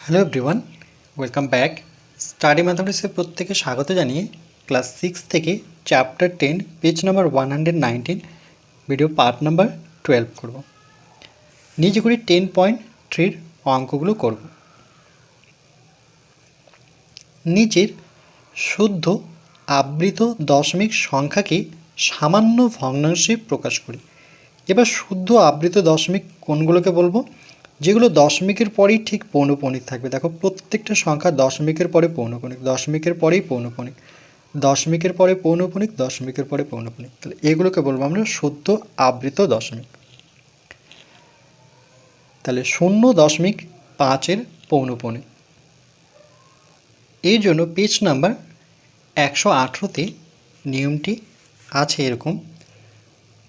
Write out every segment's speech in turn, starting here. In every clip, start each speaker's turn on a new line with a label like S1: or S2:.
S1: Hello everyone, welcome back. Study ম্যাথমেটিক্সের প্রত্যেকে স্বাগত জানিয়ে ক্লাস 6 থেকে chapter 10 page number 119 video part number 12 করব। নিজে করে 10.3 অঙ্কগুলো করব। নিচের শুদ্ধ আবৃত দশমিক সংখ্যাকে সামান্য ভগ্নাংশে প্রকাশ করি। এবার শুদ্ধ আবৃত দশমিক কোনগুলোকে বলবো? যেগুলো দশমিকের পরেই ঠিক পৌনঃপুনিক থাকবে। দেখো, প্রত্যেকটা সংখ্যা দশমিকের পরে পৌনঃপুনিক, দশমিকের পরেই পৌনঃপুনিক, দশমিকের পরে পৌনঃপুনিক, দশমিকের পরে পৌনঃপুনিক। তাহলে এগুলোকে বলবো আমরা শুদ্ধ আবৃত দশমিক। তাহলে 0.5 পৌনঃপুনিক। এই জন্য পেজ নাম্বার 118-তে নিয়মটি আছে এরকম।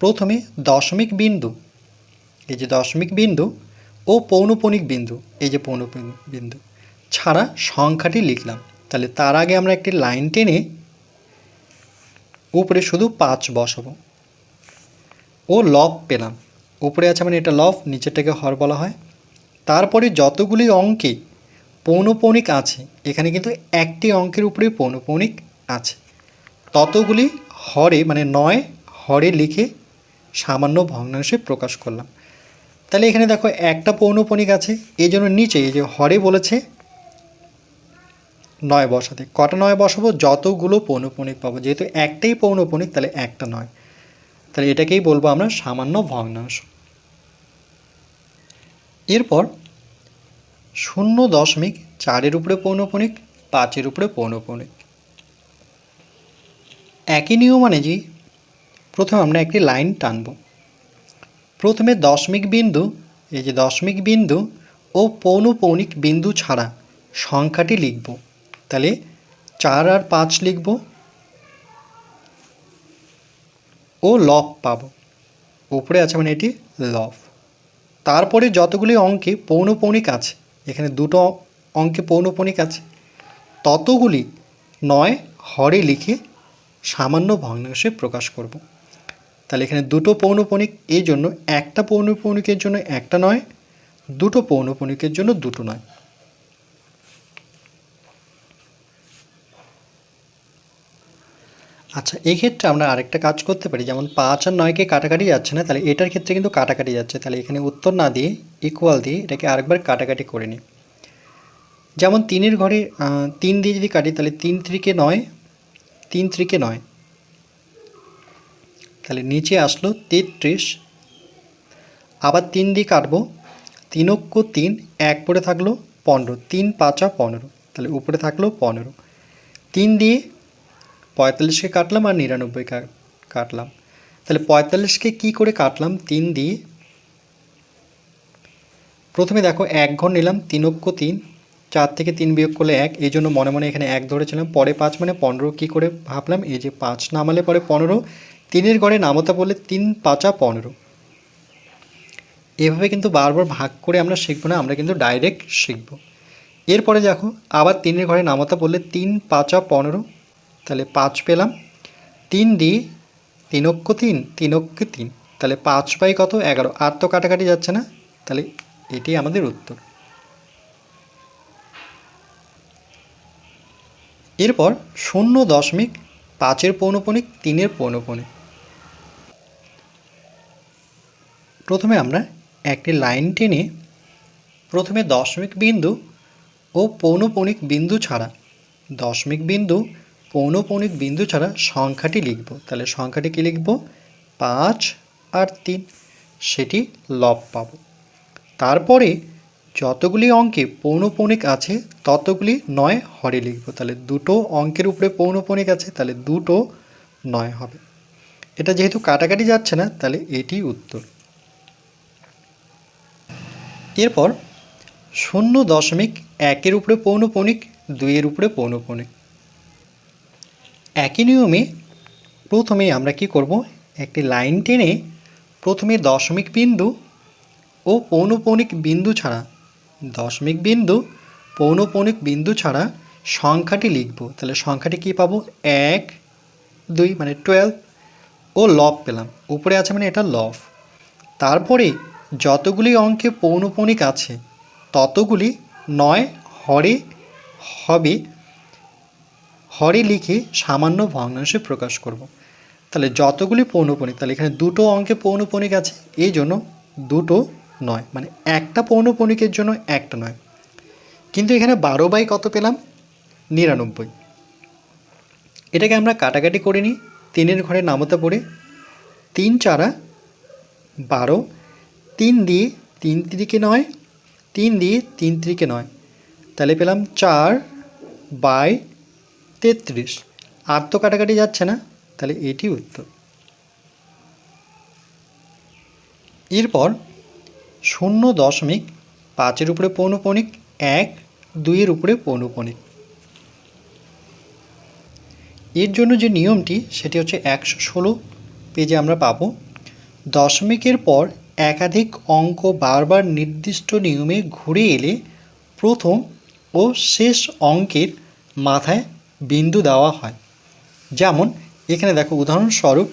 S1: প্রথমে দশমিক বিন্দু, এই যে দশমিক বিন্দু ও পৌনঃপুনিক বিন্দু, এই যে পৌনঃপুনিক বিন্দু ছাড়া সংখ্যাটি লিখলাম। তাহলে তার আগে আমরা একটি লাইন টেনে উপরে শুধু 5 বসাবো ও লব পেলাম। উপরে আছে মানে এটা লব, নিচেরটাকে হর বলা হয়। তারপরে যতগুলি অঙ্কে পৌনঃপুনিক আছে, এখানে কিন্তু একটি অঙ্কের উপরে পৌনঃপুনিক আছে, ততগুলি হরে মানে 9 হরে লিখে সামান্য ভগ্নাংশে প্রকাশ করলাম। তাহলে এখানে দেখো একটা পৌনঃপুনিক আছে, এই জন্য নিচে এই যে হরে বলেছে 9 বসাতে। কটা 9 বসাবো? যতগুলো পৌনঃপুনিক পাবো। যেহেতু একটাই পৌনঃপুনিক তাহলে একটা 9, তাহলে এটাকেই বলবো আমরা সামান্য ভগ্নাংশ। এরপর 0.4 উপরে পৌনঃপুনিক, 5 উপরে পৌনঃপুনিক। একই নিয়ম অনুযায়ী প্রথমে আমরা একটি লাইন টানব। প্রথমে দশমিক বিন্দু, এই যে দশমিক বিন্দু ও পৌনঃপুনিক বিন্দু ছাড়া সংখ্যাটি লিখব। তাহলে 4 আর 5 লিখব ও লব পাব। উপরে আছে মানে এটি লব। তারপরে যতগুলি অঙ্কে পৌনঃপুনিক আছে, এখানে দুটো অঙ্কে পৌনঃপুনিক আছে, ততগুলি 9 হরে লিখে সামান্য ভগ্নাংশে প্রকাশ করব। তাহলে এখানে দুটো পৌনঃপুনিক, এই জন্য একটা পৌনঃপুনিকের জন্য একটা 9, দুটো পৌনঃপুনিকের জন্য দুটো 9। আচ্ছা, এই ক্ষেত্রে আমরা আরেকটা কাজ করতে পারি, যেমন 5 আর 9কে কাটাকাটি যাচ্ছে না, তাহলে এটার ক্ষেত্রে কিন্তু কাটাকাটি যাচ্ছে। তাহলে এখানে উত্তর না দিয়ে ইকুয়াল দিয়ে এটাকে আরেকবার কাটাকাটি করে নিই। যেমন 3-এর ঘরে 3 দিয়ে যদি কাটি, তাহলে 3 3-কে 9, 3 3-কে 9, তাহলে নিচে আসলো 33। আবার 3 দিয়ে কাটবো, 3 অক্ষ 3, 1 পরে থাকলো 15, 3 5 15, তাহলে উপরে থাকলো 15। 3 দিয়ে 45কে কাটলাম আর 99 কাটলাম। তাহলে 45কে কী করে কাটলাম? 3 দিয়ে প্রথমে দেখো 1 ঘর নিলাম, 3 অক্ষ 3, 4 থেকে 3 বিয়োগ করলে 1, এই জন্য মনে মনে এখানে 1 ধরেছিলাম। পরে 5 মানে 15 কী করে ভাবলাম, এই যে 5 নামালে পরে 15, 3-এর ঘরে নামতা বললে 3 5 15। এভাবে কিন্তু বারবার ভাগ করে আমরা শিখবো না, আমরা কিন্তু ডাইরেক্ট শিখব। এরপরে দেখো আবার 3-এর ঘরে নামতা বললে 3 5 15, তাহলে 5 পেলাম। 3 দিয়ে 3 অক্ষ 3, 3 অক্ষে 3, তাহলে 5 বাই কত? 11। আর তো কাটাকাটি যাচ্ছে না, তাহলে এটি আমাদের উত্তর। এরপর 0.5-এর পৌনঃপুনিক, 3-এর পৌনঃপুনিক। প্রথমে আমরা একটি লাইন টেনে প্রথমে দশমিক বিন্দু ও পৌনঃপুনিক বিন্দু ছাড়া, দশমিক বিন্দু পৌনঃপুনিক বিন্দু ছাড়া সংখ্যাটি লিখব। তাহলে সংখ্যাটি কী লিখব? 5 আর 3, সেটি লব পাব। তারপরে যতগুলি অঙ্কে পৌনঃপুনিক আছে ততগুলি 9 হরে লিখব। তাহলে দুটো অঙ্কের উপরে পৌনঃপুনিক আছে, তাহলে দুটো 9 হবে। এটা যেহেতু কাটাকাটি যাচ্ছে না, তাহলে এটি উত্তর। এরপর 0.1-এর উপরে পৌনঃপুনিক, 2-এর উপরে পৌনঃপুনিক। একই নিয়মে প্রথমে আমরা কি করব, একটি লাইন টেনে প্রথমে দশমিক বিন্দু ও পৌনঃপুনিক বিন্দু ছাড়া, দশমিক বিন্দু পৌনঃপুনিক বিন্দু ছাড়া সংখ্যাটি লিখব। তাহলে সংখ্যাটি কি পাবো? 1 2 মানে 12 ও লব পেলাম। উপরে আছে মানে এটা লব। তারপরে যতগুলি অঙ্কে পৌনঃপুনিক আছে ততগুলি 9 হরে হবে হরে লিখে সামান্য ভগ্নাংশে প্রকাশ করব। তাহলে যতগুলি পৌনঃপুনিক, তাহলে এখানে দুটো অঙ্কে পৌনঃপুনিক আছে, এই জন্য দুটো নয়, মানে একটা পৌনঃপুনিকের জন্য একটা নয়। কিন্তু এখানে 12 বাই কত পেলাম? 99। এটাকে আমরা কাটাকাটি করে নিই 3-এর ঘরে নামতা পড়ে। 3 4 12, 3 দিয়ে 3 3 9, 3 দিয়ে 3 3 9, তাহলে পেলাম 4/33। আর তো কাটাকাটি যাচ্ছে না, তাহলে এটি উত্তর। এরপর 0.5-এর উপরে পৌনঃপুনিক, 1 2-এর উপরে পৌনঃপুনিক। এর জন্য যে নিয়মটি সেটি হচ্ছে 116 পেজে আমরা পাবো। দশমিকের পর একাধিক অঙ্ক বারবার নির্দিষ্ট নিয়মে ঘুরে এলে প্রথম ও শেষ অঙ্কের মাথায় বিন্দু দেওয়া হয়। যেমন এখানে দেখো উদাহরণস্বরূপ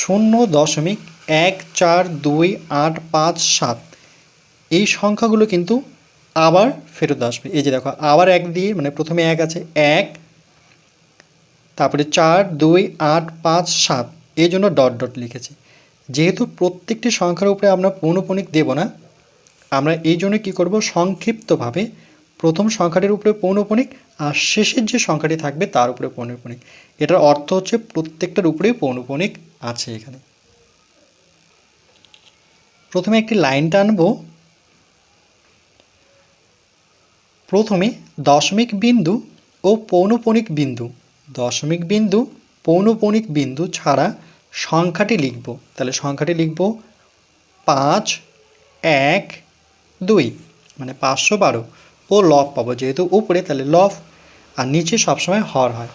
S1: 0.1428557 এই সংখ্যাগুলো কিন্তু আবার ফেরত আসবে। এই যে দেখো আবার 1 দিয়ে, মানে প্রথমে 1 আছে 1, তারপরে 42857, এই জন্য ডট ডট লিখেছি। যেহেতু প্রত্যেকটি সংখ্যার উপরে আমরা পৌনঃপুনিক দেব না, আমরা এই জন্য কী করব, সংক্ষিপ্তভাবে প্রথম সংখ্যাটির উপরে পৌনঃপুনিক আর শেষের যে সংখ্যাটি থাকবে তার উপরে পৌনঃপুনিক। এটার অর্থ হচ্ছে প্রত্যেকটার উপরেই পৌনঃপুনিক আছে। এখানে প্রথমে একটি লাইন টানবো। প্রথমে দশমিক বিন্দু ও পৌনঃপুনিক বিন্দু, দশমিক বিন্দু পৌনঃপুনিক বিন্দু ছাড়া সংখ্যাটি লিখব। তাহলে সংখ্যাটি লিখব 5 1 2, মানে 512 ও লব পাবো, যেহেতু উপরে তাহলে লব, আর নিচে সবসময় হর হয়।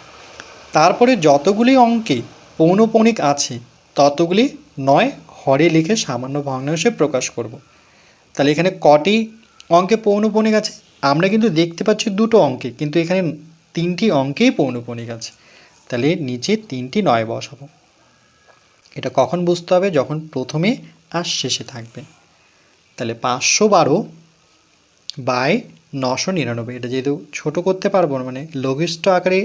S1: তারপরে যতগুলি অঙ্কে পৌনঃপুনিক আছে ততগুলি নয় হরে লিখে সামান্য ভগ্নাংশে প্রকাশ করব। তাহলে এখানে কটি অঙ্কে পৌনঃপুনিক আছে? আমরা কিন্তু দেখতে পাচ্ছি দুটো অঙ্কে, কিন্তু এখানে 3টি অঙ্কেই পৌনঃপুনিক আছে। তাহলে নিচে 3টি 9 বসাবো। এটা কখন বুঝতে হবে? যখন প্রথমে আর শেষে থাকবে। তাহলে 512/999, এটা যেহেতু ছোট করতে পারবো না, মানে লঘিষ্ঠ আকারে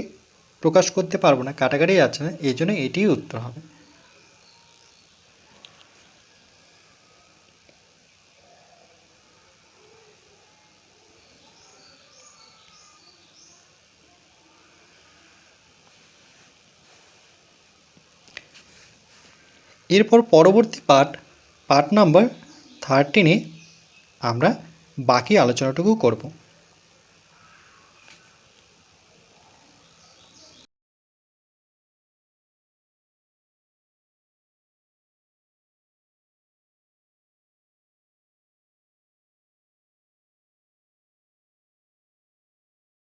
S1: প্রকাশ করতে পারবো না, কাটাকাটি যাচ্ছে না, এই জন্য এটিই উত্তর হবে। এরপর পরবর্তী পার্ট নাম্বার 13-এ আমরা বাকি আলোচনাটুকু করব।